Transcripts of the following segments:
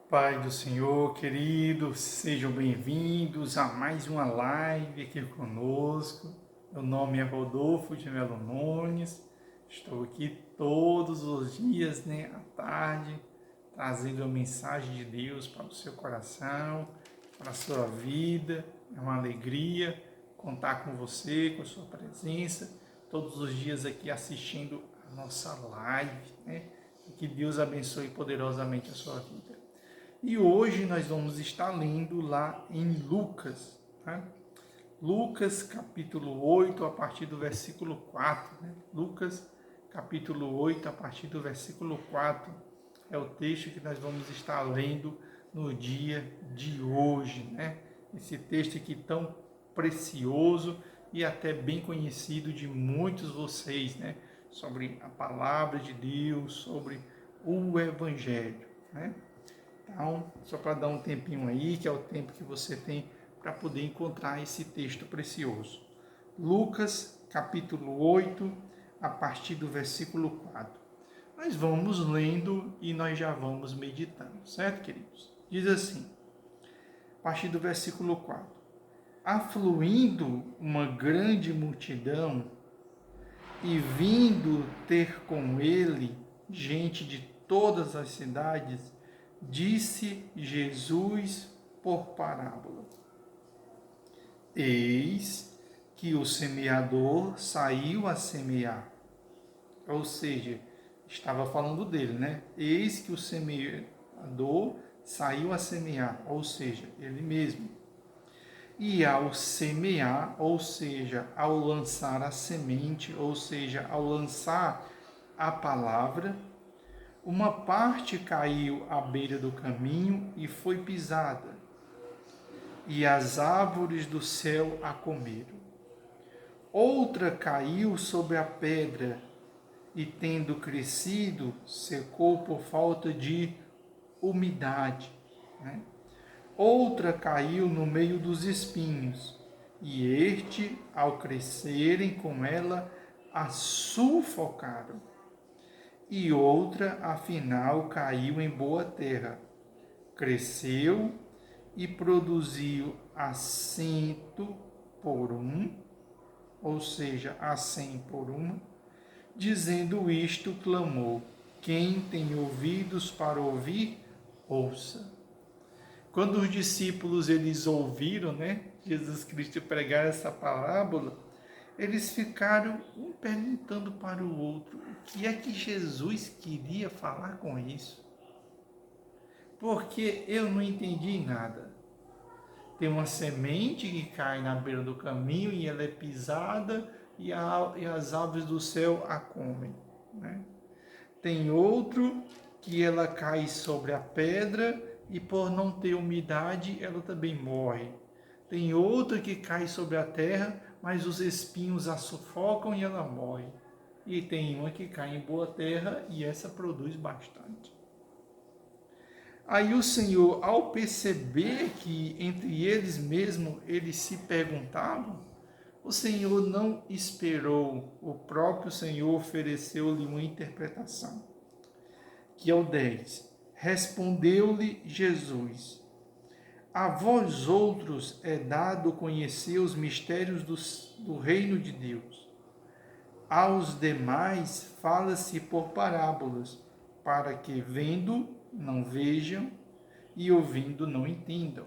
Pai do Senhor, queridos, sejam bem-vindos a mais uma live aqui conosco. Meu nome é Rodolfo de Melo Nunes, estou aqui todos os dias, à tarde, trazendo a mensagem de Deus para o seu coração, para a sua vida. É uma alegria contar com você, com a sua presença, todos os dias aqui assistindo a nossa live, E que Deus abençoe poderosamente a sua vida. E hoje nós vamos estar lendo lá em Lucas, Lucas capítulo 8, a partir do versículo 4. Lucas capítulo 8, a partir do versículo 4, é o texto que nós vamos estar lendo no dia de hoje. Esse texto aqui tão precioso e até bem conhecido de muitos de vocês, sobre a palavra de Deus, sobre o Evangelho. Então, só para dar um tempinho aí, que é o tempo que você tem para poder encontrar esse texto precioso. Lucas, capítulo 8, a partir do versículo 4. Nós vamos lendo e nós já vamos meditando, certo, queridos? Diz assim, a partir do versículo 4. Afluindo uma grande multidão e vindo ter com ele gente de todas as cidades, disse Jesus por parábola: Eis que o semeador saiu a semear. Ou seja, estava falando dele, Eis que o semeador saiu a semear, ou seja, ele mesmo. E ao semear, ou seja, ao lançar a semente, ou seja, ao lançar a palavra, uma parte caiu à beira do caminho e foi pisada, e as árvores do céu a comeram. Outra caiu sobre a pedra, e tendo crescido, secou por falta de umidade. Outra caiu no meio dos espinhos, e ao crescerem com ela, a sufocaram. E outra, afinal, caiu em boa terra, cresceu e produziu a 100 por 1, ou seja, a 100 por 1, dizendo isto, clamou: quem tem ouvidos para ouvir, ouça. Quando os discípulos eles ouviram, Jesus Cristo pregar essa parábola, eles ficaram um perguntando para o outro o que é que Jesus queria falar com isso. Porque eu não entendi nada. Tem uma semente que cai na beira do caminho e ela é pisada e as aves do céu a comem. Tem outro que ela cai sobre a pedra e por não ter umidade ela também morre. Tem outra que cai sobre a terra, mas os espinhos a sufocam e ela morre. E tem uma que cai em boa terra e essa produz bastante. Aí o Senhor, ao perceber que entre eles mesmo eles se perguntavam, o Senhor não esperou, o próprio Senhor ofereceu-lhe uma interpretação, que é o 10. Respondeu-lhe Jesus: a vós outros é dado conhecer os mistérios do reino de Deus. Aos demais fala-se por parábolas, para que vendo não vejam e ouvindo não entendam.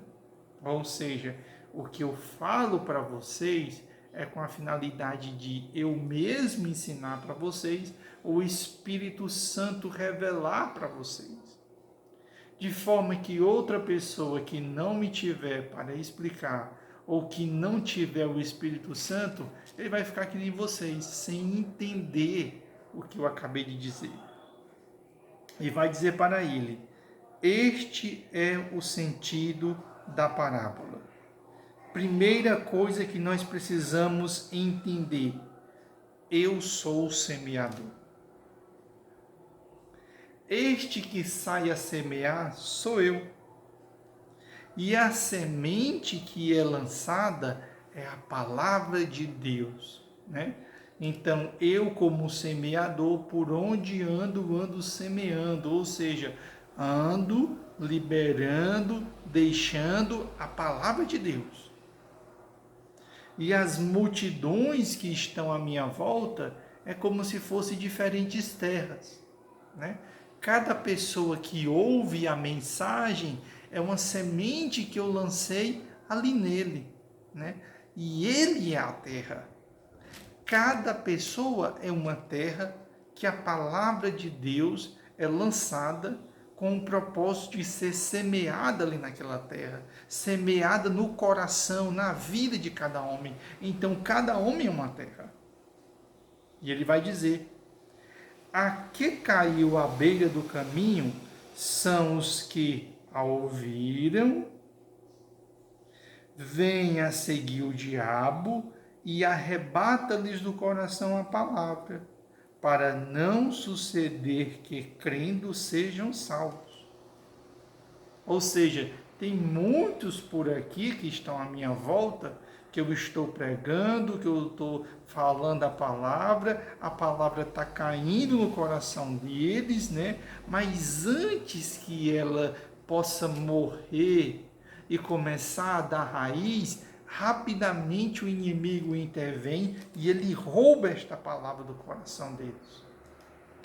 Ou seja, o que eu falo para vocês é com a finalidade de eu mesmo ensinar para vocês, o Espírito Santo revelar para vocês. De forma que outra pessoa que não me tiver para explicar, ou que não tiver o Espírito Santo, ele vai ficar que nem vocês, sem entender o que eu acabei de dizer. E vai dizer para ele: este é o sentido da parábola. Primeira coisa que nós precisamos entender: eu sou o semeador. Este que sai a semear sou eu. E a semente que é lançada é a palavra de Deus, Então, eu como semeador, por onde ando semeando, ou seja, ando liberando, deixando a palavra de Deus. E as multidões que estão à minha volta é como se fossem diferentes terras, né? Cada pessoa que ouve a mensagem é uma semente que eu lancei ali nele, né? E ele é a terra. Cada pessoa é uma terra que a palavra de Deus é lançada com o propósito de ser semeada ali naquela terra, semeada no coração, na vida de cada homem. Então, cada homem é uma terra. E ele vai dizer: a que caiu à beira do caminho são os que a ouviram, vêm a seguir o diabo e arrebata-lhes do coração a palavra, para não suceder que, crendo, sejam salvos. Ou seja, tem muitos por aqui que estão à minha volta, que eu estou pregando, que eu estou falando a palavra está caindo no coração deles, né? Mas antes que ela possa morrer e começar a dar raiz, rapidamente o inimigo intervém e ele rouba esta palavra do coração deles.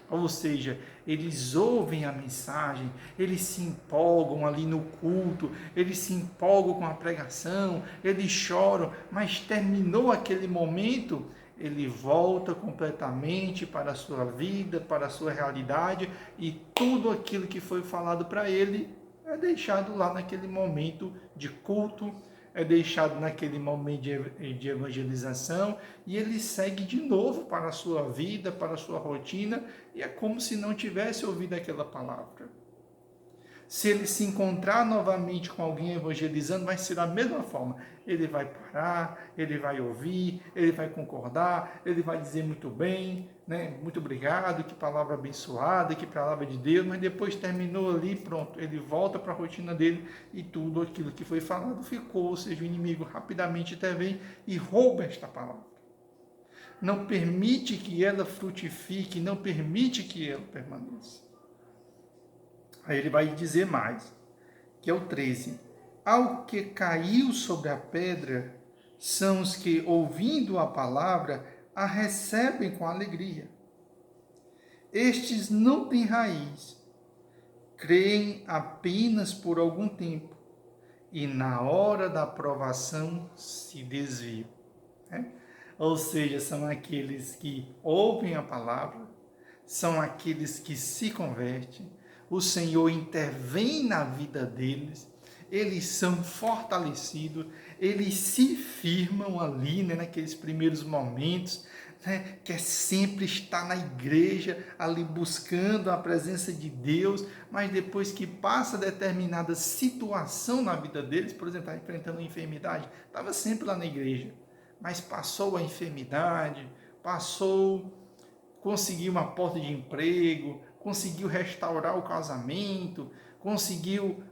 Ou seja, eles ouvem a mensagem, eles se empolgam ali no culto, eles se empolgam com a pregação, eles choram, mas terminou aquele momento, ele volta completamente para a sua vida, para a sua realidade, e tudo aquilo que foi falado para ele é deixado lá naquele momento de culto, é deixado naquele momento de evangelização, e ele segue de novo para a sua vida, para a sua rotina, e é como se não tivesse ouvido aquela palavra. Se ele se encontrar novamente com alguém evangelizando, vai ser da mesma forma. Ele vai parar, ele vai ouvir, ele vai concordar, ele vai dizer muito bem, né? Muito obrigado, que palavra abençoada, que palavra de Deus, mas depois terminou ali, pronto, ele volta para a rotina dele e tudo aquilo que foi falado ficou, ou seja, o inimigo rapidamente intervém e rouba esta palavra. Não permite que ela frutifique, não permite que ela permaneça. Aí ele vai dizer mais, que é o 13. Ao que caiu sobre a pedra, são os que, ouvindo a palavra, a recebem com alegria. Estes não têm raiz, creem apenas por algum tempo, e na hora da provação se desviam. Né? Ou seja, são aqueles que ouvem a palavra, são aqueles que se convertem, o Senhor intervém na vida deles, eles são fortalecidos, eles se firmam ali, né, naqueles primeiros momentos, né, que é sempre estar na igreja, ali buscando a presença de Deus, mas depois que passa determinada situação na vida deles, por exemplo, está enfrentando uma enfermidade, estava sempre lá na igreja, mas passou a enfermidade, conseguiu uma porta de emprego, conseguiu restaurar o casamento, conseguiu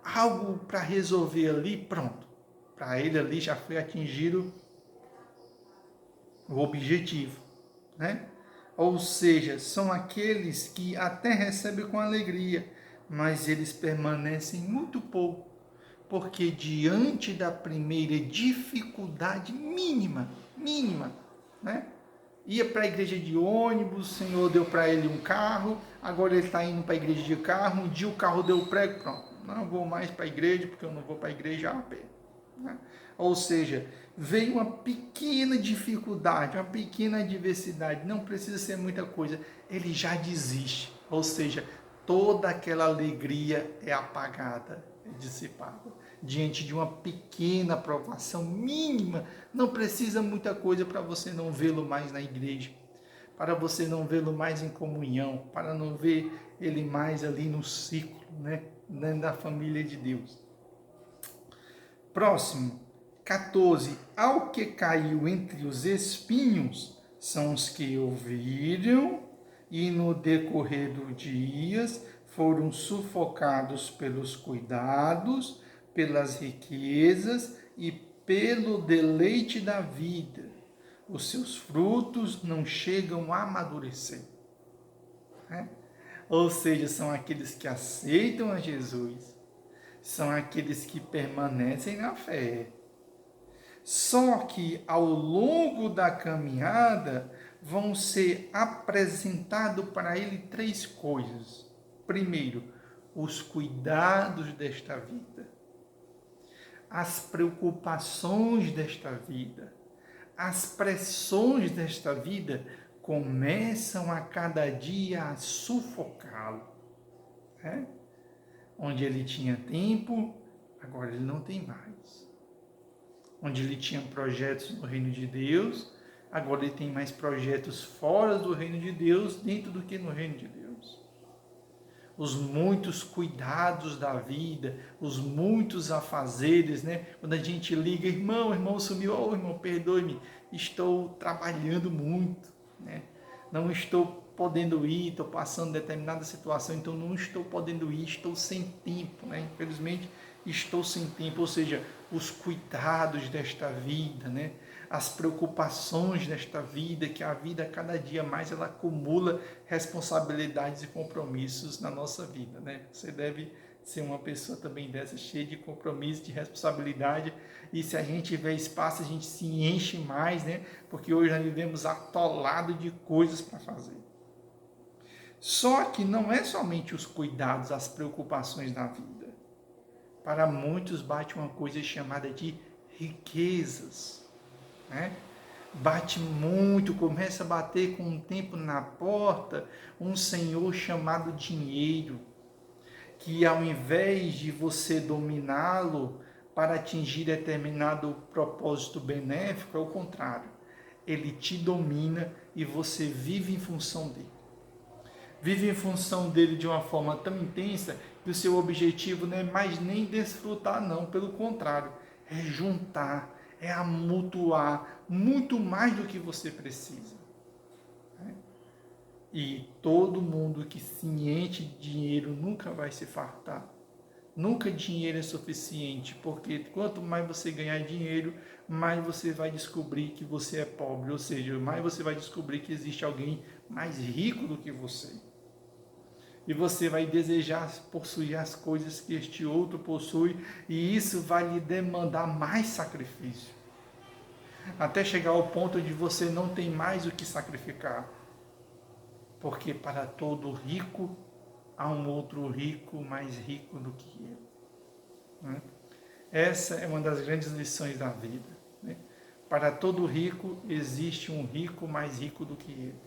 algo para resolver ali, pronto. Para ele ali já foi atingido o objetivo, né? Ou seja, são aqueles que até recebem com alegria, mas eles permanecem muito pouco, porque diante da primeira dificuldade mínima, né? Ia para a igreja de ônibus, o Senhor deu para ele um carro, agora ele está indo para a igreja de carro, um dia o carro deu prego, pronto, não vou mais para a igreja, porque eu não vou para a igreja a pé. Né? Ou seja, veio uma pequena dificuldade, uma pequena adversidade, não precisa ser muita coisa, ele já desiste. Ou seja, toda aquela alegria é apagada, é dissipada. Diante de uma pequena provação mínima, não precisa muita coisa para você não vê-lo mais na igreja, para você não vê-lo mais em comunhão, para não ver ele mais ali no ciclo, né, dentro da família de Deus. Próximo, 14. Ao que caiu entre os espinhos, são os que ouviram e no decorrer dos dias foram sufocados pelos cuidados, pelas riquezas e pelo deleite da vida. Os seus frutos não chegam a amadurecer. Né? Ou seja, são aqueles que aceitam a Jesus, são aqueles que permanecem na fé. Só que ao longo da caminhada vão ser apresentados para ele três coisas. Primeiro, os cuidados desta vida, as preocupações desta vida, as pressões desta vida começam a cada dia a sufocá-lo. Né? Onde ele tinha tempo, agora ele não tem mais. Onde ele tinha projetos no reino de Deus, agora ele tem mais projetos fora do reino de Deus, dentro do que no reino de Deus. Os muitos cuidados da vida, os muitos afazeres, né? Quando a gente liga, irmão sumiu, irmão, perdoe-me, estou trabalhando muito, né? Não estou podendo ir, estou passando determinada situação, então não estou podendo ir, estou sem tempo, né? Infelizmente, estou sem tempo, ou seja, os cuidados desta vida, né? As preocupações desta vida, que a vida cada dia mais ela acumula responsabilidades e compromissos na nossa vida, né? Você deve ser uma pessoa também dessa, cheia de compromisso, de responsabilidade, e se a gente tiver espaço, a gente se enche mais, né? Porque hoje nós vivemos atolado de coisas para fazer. Só que não é somente os cuidados, as preocupações da vida. Para muitos bate uma coisa chamada de riquezas. Né? Bate muito, começa a bater com o tempo na porta, um senhor chamado dinheiro, que ao invés de você dominá-lo para atingir determinado propósito benéfico, é o contrário. Ele te domina e você vive em função dele. Vive em função dele de uma forma tão intensa que o seu objetivo não é mais nem desfrutar, não. Pelo contrário, é juntar, é amontoar muito mais do que você precisa. E todo mundo que se enche de dinheiro nunca vai se fartar. Nunca dinheiro é suficiente, porque quanto mais você ganhar dinheiro, mais você vai descobrir que você é pobre, ou seja, mais você vai descobrir que existe alguém mais rico do que você. E você vai desejar possuir as coisas que este outro possui, e isso vai lhe demandar mais sacrifício. Até chegar ao ponto de você não ter mais o que sacrificar. Porque para todo rico, há um outro rico mais rico do que ele. Essa é uma das grandes lições da vida. Para todo rico, existe um rico mais rico do que ele.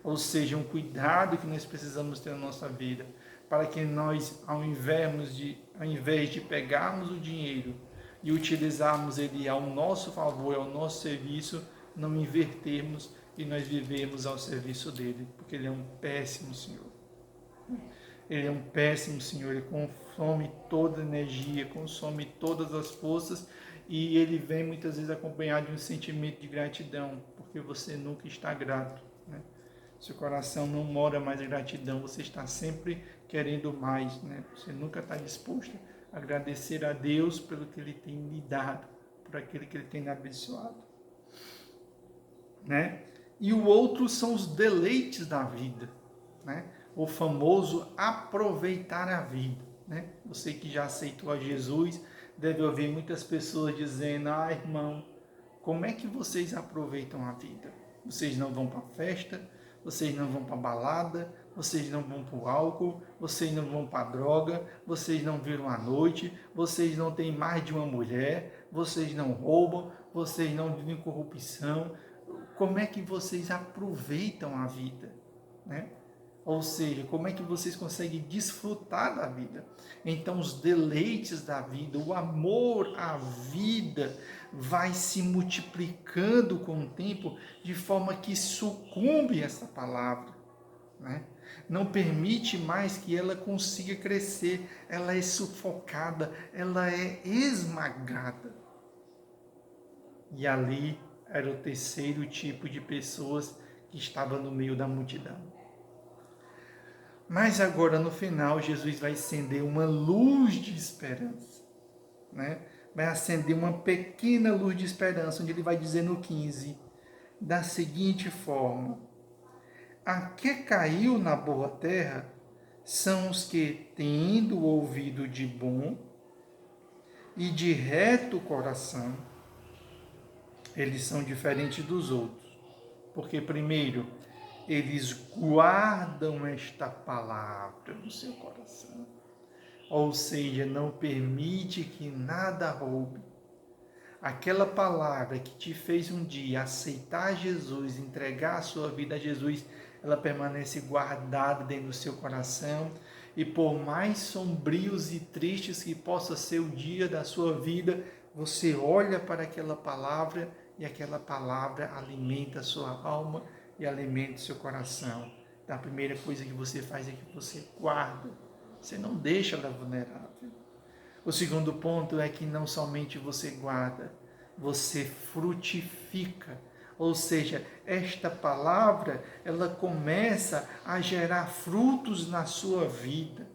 Ou seja, um cuidado que nós precisamos ter na nossa vida, para que nós, ao invés de pegarmos o dinheiro e utilizarmos ele ao nosso favor, ao nosso serviço, não invertermos e nós vivemos ao serviço dele, porque ele é um péssimo Senhor. Ele é um péssimo Senhor, ele consome toda a energia, consome todas as forças, e ele vem muitas vezes acompanhado de um sentimento de gratidão, porque você nunca está grato. Seu coração não mora mais em gratidão, você está sempre querendo mais, Você nunca está disposto a agradecer a Deus pelo que Ele tem lhe dado, por aquele que Ele tem lhe abençoado. E o outro são os deleites da vida, O famoso aproveitar a vida, Você que já aceitou a Jesus, deve ouvir muitas pessoas dizendo: irmão, como é que vocês aproveitam a vida? Vocês não vão para a festa, vocês não vão para a balada, vocês não vão para o álcool, vocês não vão para a droga, vocês não viram à noite, vocês não têm mais de uma mulher, vocês não roubam, vocês não vivem corrupção. Como é que vocês aproveitam a vida? Ou seja, como é que vocês conseguem desfrutar da vida? Então, os deleites da vida, o amor à vida vai se multiplicando com o tempo de forma que sucumbe essa palavra. Não permite mais que ela consiga crescer, ela é sufocada, ela é esmagada. E ali era o terceiro tipo de pessoas que estava no meio da multidão. Mas agora, no final, Jesus vai acender uma luz de esperança. Vai acender uma pequena luz de esperança, onde ele vai dizer no 15, da seguinte forma: A que caiu na boa terra são os que, tendo ouvido de bom e de reto coração, eles são diferentes dos outros. Porque, primeiro, eles guardam esta palavra no seu coração. Ou seja, não permite que nada roube. Aquela palavra que te fez um dia aceitar Jesus, entregar a sua vida a Jesus, ela permanece guardada dentro do seu coração. E por mais sombrios e tristes que possa ser o dia da sua vida, você olha para aquela palavra e aquela palavra alimenta a sua alma e alimenta o seu coração. Então, a primeira coisa que você faz é que você guarda. Você não deixa ela vulnerável. O segundo ponto é que não somente você guarda, você frutifica. Ou seja, esta palavra, ela começa a gerar frutos na sua vida.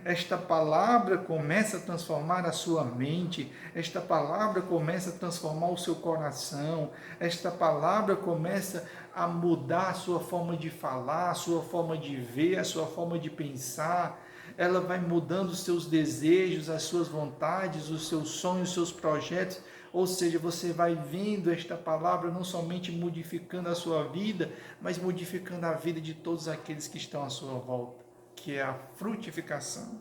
Esta palavra começa a transformar a sua mente, esta palavra começa a transformar o seu coração, esta palavra começa a mudar a sua forma de falar, a sua forma de ver, a sua forma de pensar. Ela vai mudando os seus desejos, as suas vontades, os seus sonhos, os seus projetos. Ou seja, você vai vendo esta palavra não somente modificando a sua vida, mas modificando a vida de todos aqueles que estão à sua volta, que é a frutificação.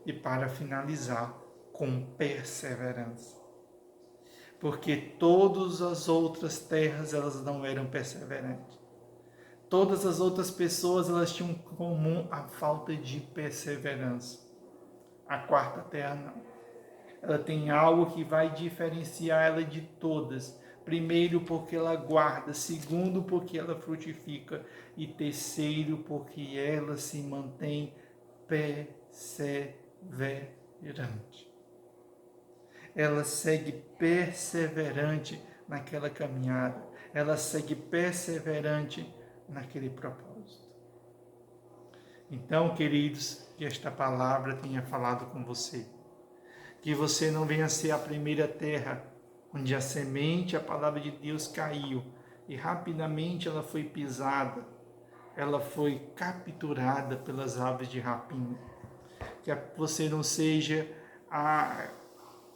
E para finalizar, com perseverança. Porque todas as outras terras, elas não eram perseverantes. Todas as outras pessoas, elas tinham em comum a falta de perseverança. A quarta terra não. Ela tem algo que vai diferenciar ela de todas. Primeiro, porque ela guarda. Segundo, porque ela frutifica. E terceiro, porque ela se mantém perseverante. Ela segue perseverante naquela caminhada. Ela segue perseverante naquele propósito. Então, queridos, que esta palavra tenha falado com você. Que você não venha ser a primeira terra onde a semente, a palavra de Deus caiu e rapidamente ela foi pisada, ela foi capturada pelas aves de rapina. Que você não seja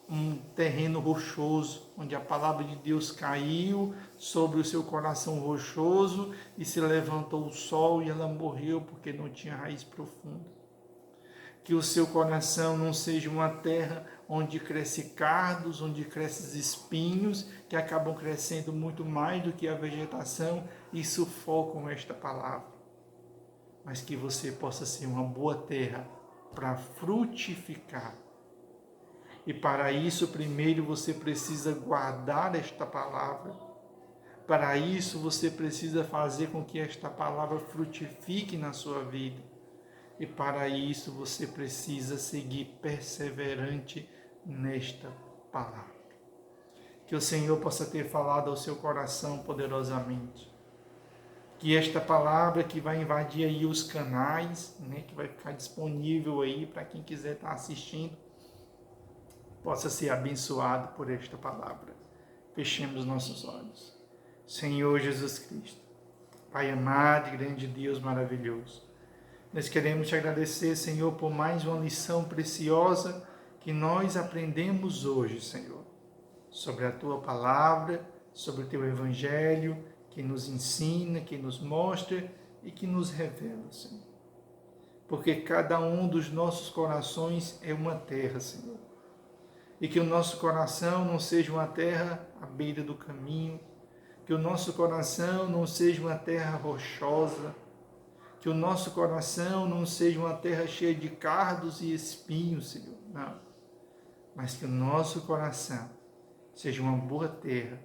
um terreno rochoso, onde a palavra de Deus caiu sobre o seu coração rochoso e se levantou o sol e ela morreu porque não tinha raiz profunda. Que o seu coração não seja uma terra onde cresce cardos, onde crescem espinhos, que acabam crescendo muito mais do que a vegetação e sufocam esta palavra. Mas que você possa ser uma boa terra para frutificar. E para isso, primeiro você precisa guardar esta palavra. Para isso, você precisa fazer com que esta palavra frutifique na sua vida. E para isso, você precisa seguir perseverante nesta palavra. Que o Senhor possa ter falado ao seu coração poderosamente. Que esta palavra que vai invadir aí os canais, que vai ficar disponível aí para quem quiser estar assistindo, possa ser abençoado por esta palavra. Fechemos nossos olhos. Senhor Jesus Cristo, Pai amado e grande Deus maravilhoso, nós queremos te agradecer, Senhor, por mais uma lição preciosa que nós aprendemos hoje, Senhor, sobre a Tua palavra, sobre o Teu Evangelho, que nos ensina, que nos mostra e que nos revela, Senhor. Porque cada um dos nossos corações é uma terra, Senhor. E que o nosso coração não seja uma terra à beira do caminho, que o nosso coração não seja uma terra rochosa, que o nosso coração não seja uma terra cheia de cardos e espinhos, Senhor, não. Mas que o nosso coração seja uma boa terra,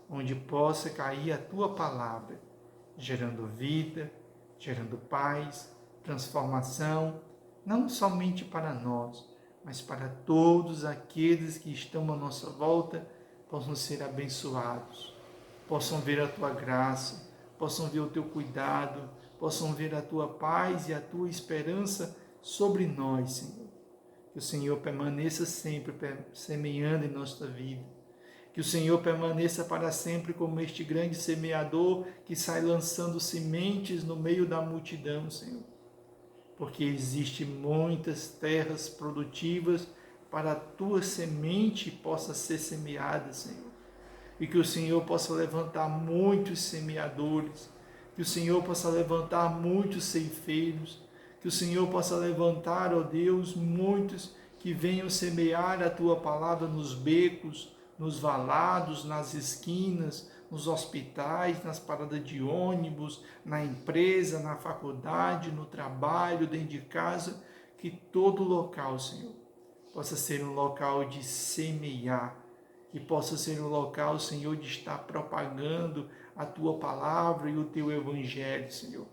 onde possa cair a Tua palavra, gerando vida, gerando paz, transformação, não somente para nós, mas para todos aqueles que estão à nossa volta, possam ser abençoados, possam ver a Tua graça, possam ver o Teu cuidado, possam ver a Tua paz e a Tua esperança sobre nós, Senhor. Que o Senhor permaneça sempre semeando em nossa vida Que o Senhor permaneça para sempre como este grande semeador que sai lançando sementes no meio da multidão, Senhor. Porque existem muitas terras produtivas para a tua semente possa ser semeada, Senhor. E que o Senhor possa levantar muitos semeadores, que o Senhor possa levantar muitos ceifeiros, que o Senhor possa levantar, ó Deus, muitos que venham semear a tua palavra nos becos, nos valados, nas esquinas, nos hospitais, nas paradas de ônibus, na empresa, na faculdade, no trabalho, dentro de casa, que todo local, Senhor, possa ser um local de semear, que possa ser um local, Senhor, de estar propagando a tua palavra e o teu evangelho, Senhor,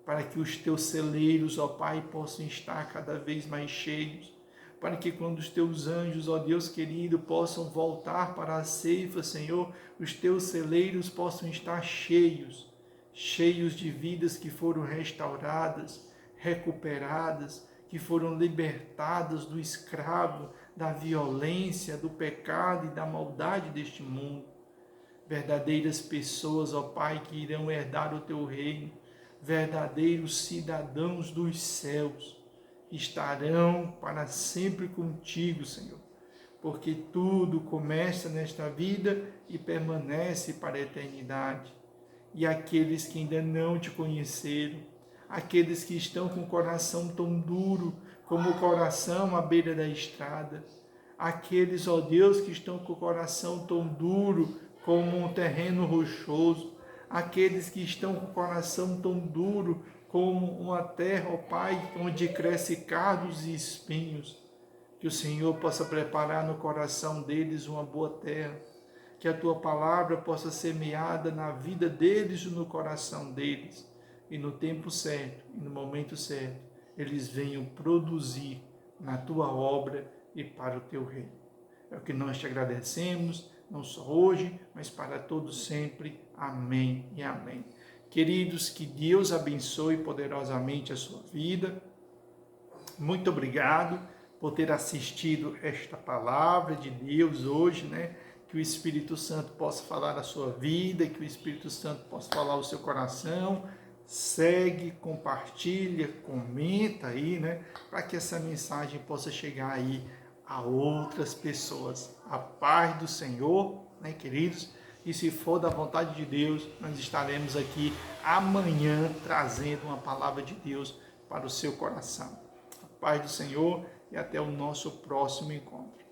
para que os teus celeiros, ó Pai, possam estar cada vez mais cheios, para que quando os teus anjos, ó Deus querido, possam voltar para a ceifa, Senhor, os teus celeiros possam estar cheios, cheios de vidas que foram restauradas, recuperadas, que foram libertadas do escravo, da violência, do pecado e da maldade deste mundo. Verdadeiras pessoas, ó Pai, que irão herdar o teu reino, verdadeiros cidadãos dos céus, estarão para sempre contigo, Senhor, porque tudo começa nesta vida e permanece para a eternidade. E aqueles que ainda não te conheceram, aqueles que estão com o coração tão duro como o coração à beira da estrada, aqueles, ó Deus, que estão com o coração tão duro como um terreno rochoso, aqueles que estão com o coração tão duro como uma terra, ó Pai, onde cresce cardos e espinhos, que o Senhor possa preparar no coração deles uma boa terra, que a tua palavra possa ser semeada na vida deles e no coração deles, e no tempo certo, e no momento certo, eles venham produzir na tua obra e para o teu reino. É o que nós te agradecemos, não só hoje, mas para todos sempre. Amém e amém. Queridos, que Deus abençoe poderosamente a sua vida. Muito obrigado por ter assistido esta palavra de Deus hoje, né? Que o Espírito Santo possa falar a sua vida, que o Espírito Santo possa falar o seu coração. Segue, compartilha, comenta aí, né? Para que essa mensagem possa chegar aí a outras pessoas. A paz do Senhor, né, queridos? E se for da vontade de Deus, nós estaremos aqui amanhã trazendo uma palavra de Deus para o seu coração. A paz do Senhor e até o nosso próximo encontro.